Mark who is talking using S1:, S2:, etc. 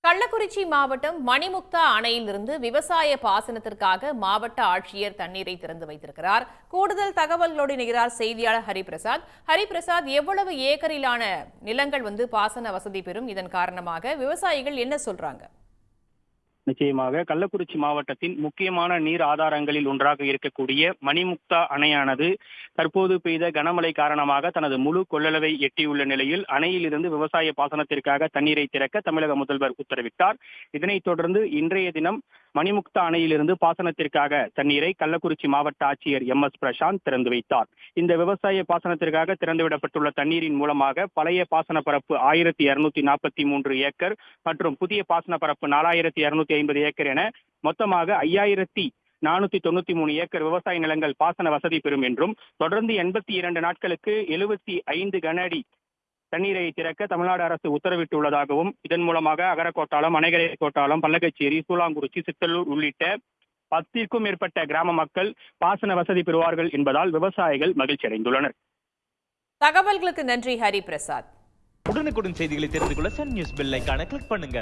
S1: கள்ளக்குறிச்சி மாவட்டம் மணிமுக்தா அணையிலிருந்து விவசாய பாசனத்திற்காக மாவட்ட ஆட்சியர் தண்ணீரை திறந்து வைத்திருக்கிறார். கூடுதல் தகவல்களோடு இணைகிறார் செய்தியாளர் ஹரிபிரசாத். ஹரிபிரசாத், எவ்வளவு ஏக்கரிலான நிலங்கள் பாசன வசதி பெறும்? இதன் காரணமாக விவசாயிகள் என்ன சொல்றாங்க?
S2: நிச்சயமாக கள்ளக்குறிச்சி மாவட்டத்தின் முக்கியமான நீர் ஆதாரங்களில் ஒன்றாக இருக்கக்கூடிய மணிமுக்தா அணையானது தற்போது பெய்த கனமழை காரணமாக தனது முழு கொள்ளளவை எட்டியுள்ள நிலையில் அணையிலிருந்து விவசாய பாசனத்திற்காக தண்ணீரை திறக்க தமிழக முதல்வர் உத்தரவிட்டார். இதனைத் தொடர்ந்து இன்றைய தினம் மணிமுக்தா அணையிலிருந்து பாசனத்திற்காக தண்ணீரை கள்ளக்குறிச்சி மாவட்ட ஆட்சியர் எம்.எஸ். பிரசாந்த் திறந்து வைத்தார். இந்த விவசாய பாசனத்திற்காக திறந்துவிடப்பட்டுள்ள தண்ணீரின் மூலமாக பழைய பாசன பரப்பு 1243 ஏக்கர் மற்றும் புதிய பாசன பரப்பு 4250 ஏக்கர் என மொத்தமாக 5493 ஏக்கர் விவசாய நிலங்கள் பாசன வசதி பெறும் என்றும் தொடர்ந்து 82 நாட்களுக்கு 75 கன அடி தண்ணீரை திறக்க தமிழ்நாடு அரசு உத்தரவிட்டுள்ளதாகவும் இதன் மூலமாக அகரக்கோட்டாலம், அணைகரை கோட்டாலம், பல்லக்கச்சேரி, சூளாங்குறிச்சி, சித்தலூர் உள்ளிட்ட 10க்கும் மேற்பட்ட கிராம மக்கள் பாசன வசதி பெறுவார்கள் என்பதால் விவசாயிகள் மகிழ்ச்சி அடைந்துள்ளனர்.
S1: தகவல்களுக்கு நன்றி ஹரிபிரசாத்.
S3: உடனுக்குடன் செய்திகளை தெரிந்து கொள்ள சன் நியூஸ் பெல் ஐகானை கிளிக் பண்ணுங்க.